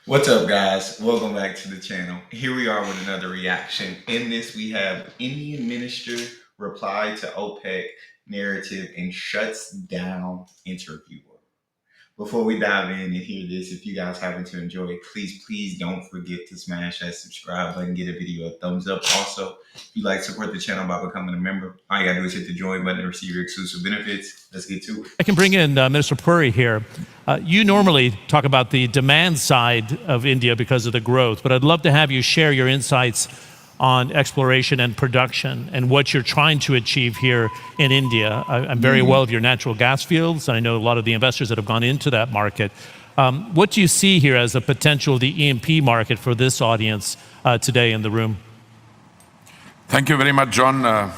What's up, guys? Welcome back to the channel. Here we are with another reaction. In this, we have Indian minister reply to OPEC narrative and shuts down interviewer. Before we dive in and hear this, if you guys happen to enjoy it, please don't forget to smash that subscribe button, get a video a thumbs up. Also, if you'd like to support the channel by becoming a member, all you gotta do is hit the join button to receive your exclusive benefits. Let's get to it. I can bring in Minister Puri here. You normally talk about the demand side of India because of the growth, but I'd love to have you share your insights on exploration and production and what you're trying to achieve here in India. I'm very well of your natural gas fields, and I know a lot of the investors that have gone into that market. What do you see here as a potential of the E&P market for this audience today in the room? Thank you very much, John. I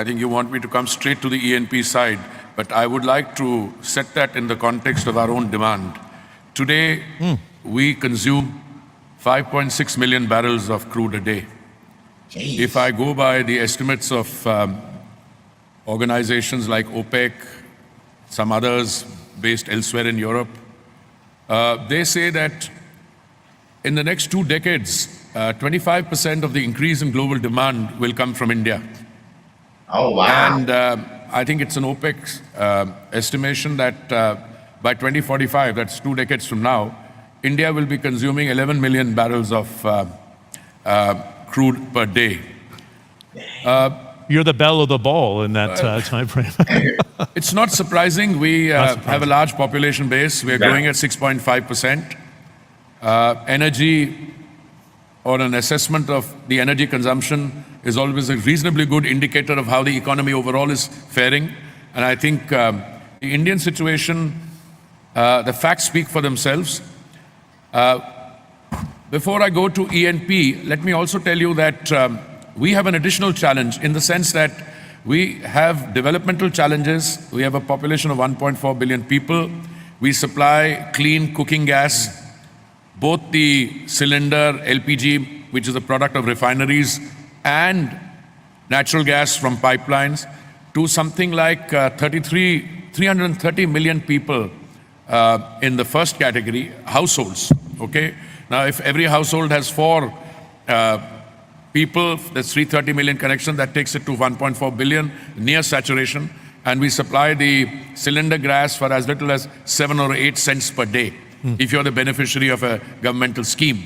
think you want me to come straight to the E&P side, but I would like to set that in the context of our own demand. Today, we consume 5.6 million barrels of crude a day. Jeez. If I go by the estimates of organizations like OPEC, some others based elsewhere in Europe, they say that in the next 2 decades, 25% of the increase in global demand will come from India. Oh, wow. And I think it's an OPEC estimation that by 2045, that's 2 decades from now, India will be consuming 11 million barrels of crude per day. You're the belle of the ball in that time frame. It's not surprising. We have a large population base. We're growing at 6.5%. Energy, or an assessment of the energy consumption, is always a reasonably good indicator of how the economy overall is faring. And I think the Indian situation, the facts speak for themselves. Before I go to E&P, let me also tell you that we have an additional challenge in the sense that we have developmental challenges. We have a population of 1.4 billion people. We supply clean cooking gas, both the cylinder LPG, which is a product of refineries, and natural gas from pipelines, to something like 330 million people in the first category, households, okay? Now, if every household has 4 people, that's 330 million connections, that takes it to 1.4 billion, near saturation, and we supply the cylinder gas for as little as 7 or 8 cents per day, if you're the beneficiary of a governmental scheme.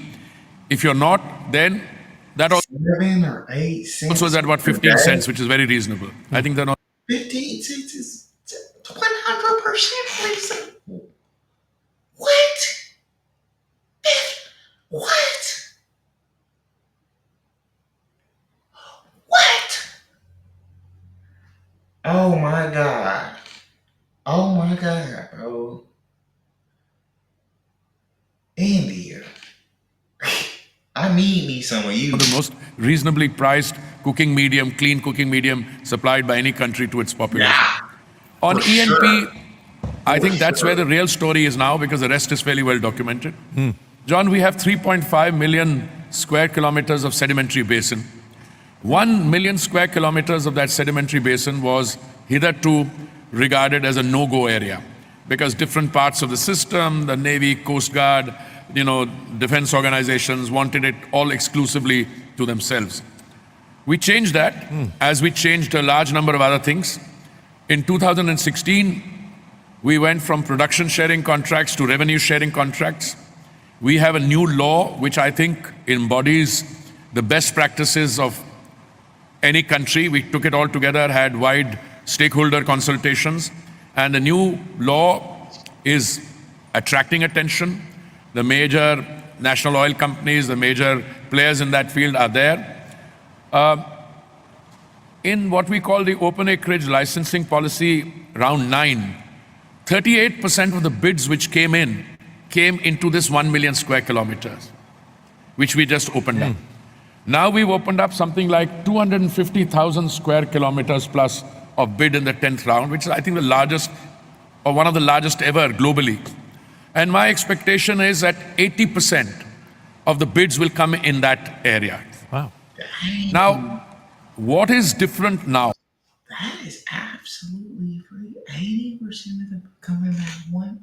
If you're not, then that also 7 or 8 cents. is at about 15 cents, which is very reasonable. I think they're not. 15 cents is 100% reasonable. What? What? What? Oh my God. Oh my God, bro. India. I need me some of you. The most reasonably priced cooking medium, clean cooking medium supplied by any country to its population. Yeah, On for E&P, sure. I think For that's sure. where the real story is now, because the rest is fairly well documented. John, we have 3.5 million square kilometers of sedimentary basin. 1 million square kilometers of that sedimentary basin was hitherto regarded as a no-go area, because different parts of the system, the Navy, Coast Guard, defense organizations wanted it all exclusively to themselves. We changed that, as we changed a large number of other things. In 2016, we went from production sharing contracts to revenue sharing contracts. We have a new law which I think embodies the best practices of any country. We took it all together, had wide stakeholder consultations, and the new law is attracting attention. The major national oil companies, the major players in that field are there. In what we call the open acreage licensing policy, round 9, 38% of the bids which came into this 1 million square kilometers, which we just opened up. Now we've opened up something like 250,000 square kilometers plus of bid in the 10th round, which is, I think, the largest, or one of the largest ever globally. And my expectation is that 80% of the bids will come in that area. Wow. Now, what is different now? That is absolutely free. 80% of them coming back one.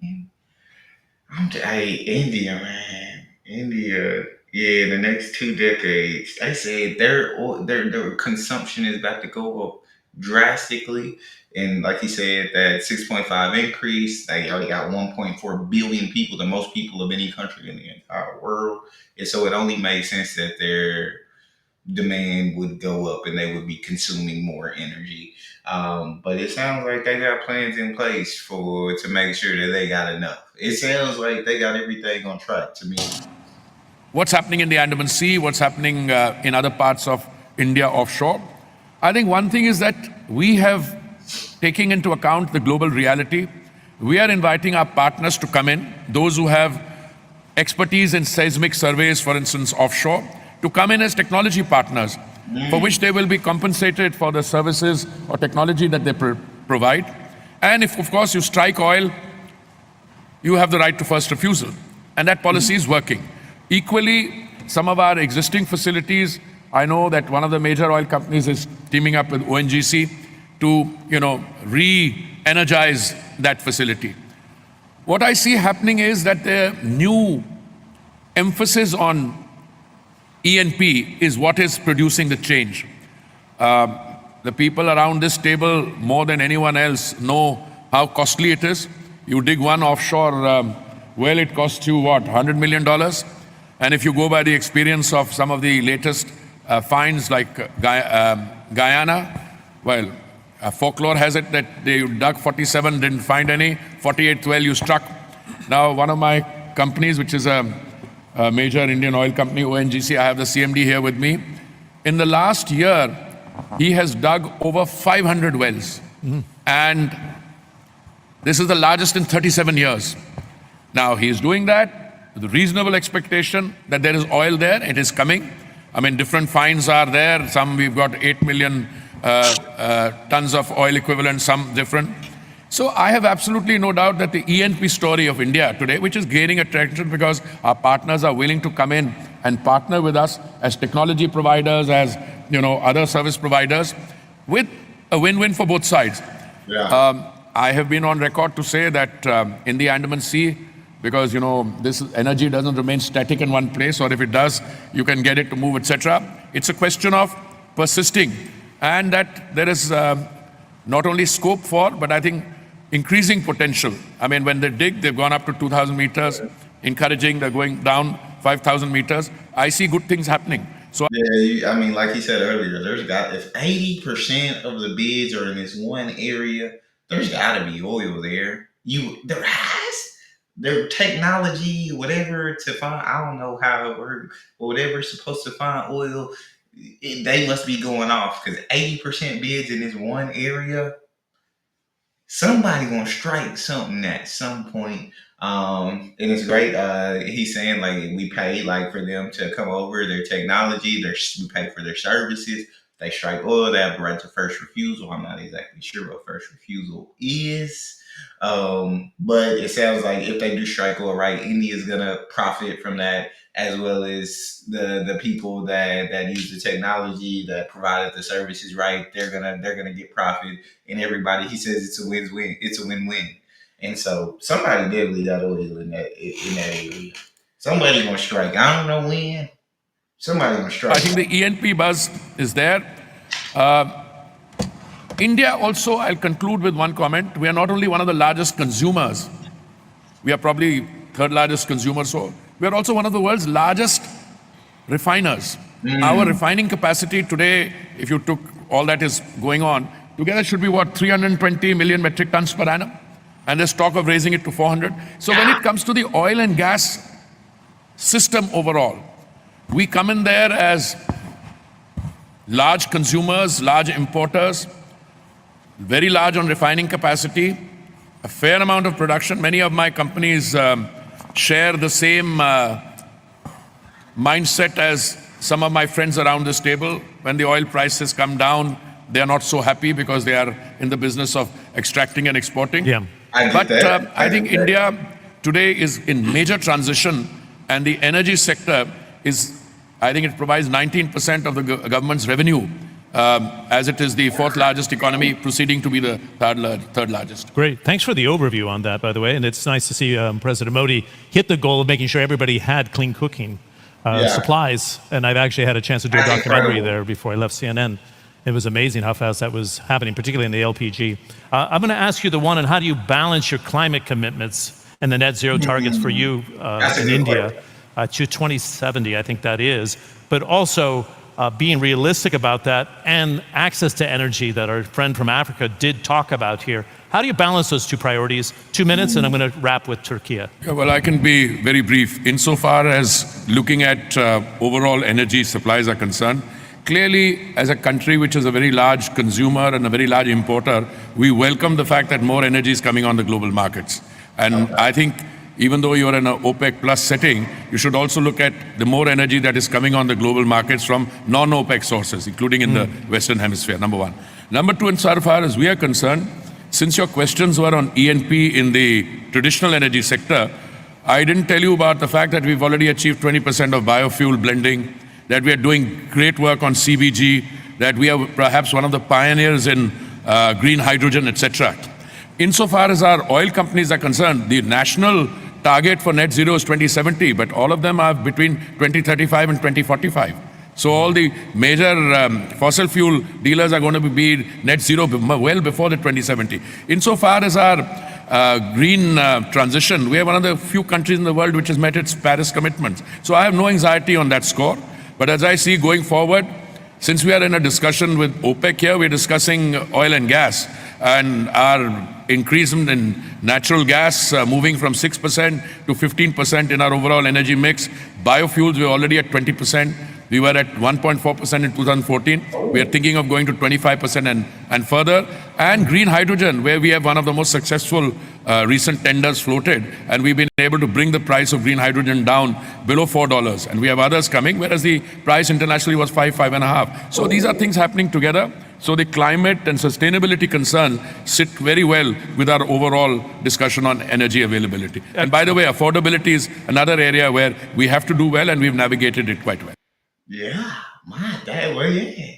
Hey, India, man, India. Yeah, the next 2 decades, they said their consumption is about to go up drastically, and like he said, that 6.5 increase, they already got 1.4 billion people, the most people of any country in the entire world, and so it only made sense that their demand would go up and they would be consuming more energy. But it sounds like they got plans in place for to make sure that they got enough. It sounds like they got everything on track to me. What's happening in the Andaman Sea, what's happening in other parts of India offshore. I think one thing is that we have taken into account the global reality. We are inviting our partners to come in, those who have expertise in seismic surveys, for instance, offshore, to come in as technology partners, for which they will be compensated for the services or technology that they provide. And if, of course, you strike oil, you have the right to first refusal. And that policy is working. Equally, some of our existing facilities, I know that one of the major oil companies is teaming up with ONGC to, re-energize that facility. What I see happening is that the new emphasis on E&P is what is producing the change. The people around this table, more than anyone else, know how costly it is. You dig one offshore well, it costs you what, $100 million? And if you go by the experience of some of the latest finds like Guyana, well, folklore has it that they dug 47, didn't find any, 48th well you struck. Now, one of my companies, which is a major Indian oil company, ONGC, I have the CMD here with me. In the last year, he has dug over 500 wells. And this is the largest in 37 years. Now, he is doing that with a reasonable expectation that there is oil there, it is coming. I mean, different finds are there. Some we've got 8 million tons of oil equivalent, some different. So I have absolutely no doubt that the E&P story of India today, which is gaining attraction because our partners are willing to come in and partner with us as technology providers, as other service providers, with a win-win for both sides. Yeah. I have been on record to say that in the Andaman Sea, because this energy doesn't remain static in one place, or if it does, you can get it to move, etc. It's a question of persisting, and that there is not only scope for, but I think increasing potential. I mean, when they dig, they've gone up to 2,000 meters, encouraging, they're going down 5,000 meters. I see good things happening. So Yeah, I mean, like he said earlier, if 80% of the bids are in this one area, there's got to be oil there. There has their technology, whatever to find. I don't know how it works, but whatever's supposed to find oil, they must be going off because 80% bids in this one area. Somebody gonna strike something at some point. And it's great. He's saying like we pay like for them to come over their technology. We pay for their services. They strike oil. They have the right to first refusal. I'm not exactly sure what first refusal is. But it sounds like if they do strike oil right, India's gonna profit from that, as well as the people that use the technology that provided the services right. They're gonna get profit, and everybody. He says it's a win-win. It's a win-win. And so somebody definitely got oil in that area. Somebody gonna strike. I don't know when. Somebody gonna strike. I think the E&P buzz is there. India also, I'll conclude with one comment. We are not only one of the largest consumers, we are probably third largest consumer, so we are also one of the world's largest refiners. Our refining capacity today, if you took all that is going on, together should be what, 320 million metric tons per annum? And there's talk of raising it to 400. So when it comes to the oil and gas system overall, we come in there as large consumers, large importers, very large on refining capacity, a fair amount of production. Many of my companies share the same mindset as some of my friends around this table. When the oil prices come down, they are not so happy because they are in the business of extracting and exporting. Yeah. I think India today is in major transition, and the energy sector is, I think it provides 19% of the government's revenue. as it is the fourth largest economy, proceeding to be the third largest. Great. Thanks for the overview on that, by the way. And it's nice to see President Modi hit the goal of making sure everybody had clean cooking supplies. And I've actually had a chance to do a documentary there before I left CNN. It was amazing how fast that was happening, particularly in the LPG. I'm going to ask you the one on how do you balance your climate commitments and the net zero targets for you in India to 2070, I think that is, but also being realistic about that and access to energy that our friend from Africa did talk about here. How do you balance those two priorities? 2 minutes, and I'm going to wrap with Turkey. Yeah, well, I can be very brief. Insofar as looking at overall energy supplies are concerned, clearly, as a country which is a very large consumer and a very large importer, we welcome the fact that more energy is coming on the global markets. And I think even though you're in an OPEC plus setting, you should also look at the more energy that is coming on the global markets from non-OPEC sources, including in the Western Hemisphere, number one. Number two, insofar as we are concerned, since your questions were on E&P in the traditional energy sector, I didn't tell you about the fact that we've already achieved 20% of biofuel blending, that we are doing great work on CBG, that we are perhaps one of the pioneers in green hydrogen, etc. Insofar as our oil companies are concerned, the national target for net zero is 2070, but all of them are between 2035 and 2045. So all the major fossil fuel dealers are going to be net zero well before the 2070. Insofar as our green transition, we are one of the few countries in the world which has met its Paris commitments. So I have no anxiety on that score. But as I see going forward, since we are in a discussion with OPEC here, we're discussing oil and gas and our increase in natural gas moving from 6% to 15% in our overall energy mix. Biofuels, we're already at 20%. We were at 1.4% in 2014. We are thinking of going to 25% and further. And green hydrogen, where we have one of the most successful recent tenders floated, and we've been able to bring the price of green hydrogen down below $4. And we have others coming, whereas the price internationally was $5.5. So these are things happening together. So the climate and sustainability concerns sit very well with our overall discussion on energy availability. And by the way, affordability is another area where we have to do well, and we've navigated it quite well. Yeah, my dad, well, yeah.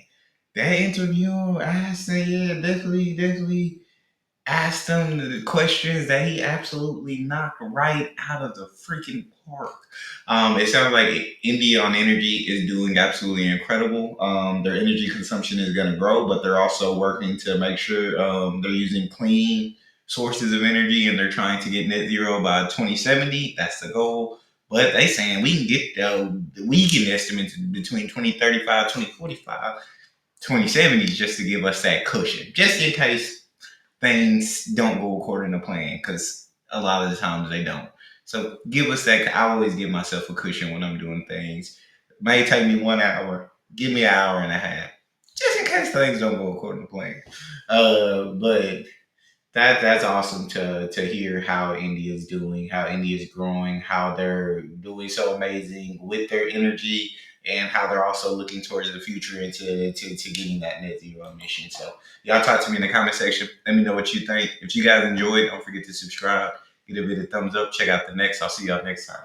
That interview, I say, yeah, definitely asked him the questions that he absolutely knocked right out of the freaking park. It sounds like India on energy is doing absolutely incredible. Their energy consumption is going to grow, but they're also working to make sure they're using clean sources of energy, and they're trying to get net zero by 2070. That's the goal. But they saying we can get the weekend estimates between 2035, 2045, 2070 just to give us that cushion, just in case things don't go according to plan, because a lot of the times they don't. So give us that. I always give myself a cushion when I'm doing things. It may take me 1 hour. Give me an hour and a half, just in case things don't go according to plan. But that's awesome to hear how India's doing, how India's growing, how they're doing so amazing with their energy, and how they're also looking towards the future into to getting that net zero emission. So y'all talk to me in the comment section. Let me know what you think. If you guys enjoyed, don't forget to subscribe, get a bit of thumbs up, check out the next. I'll see y'all next time.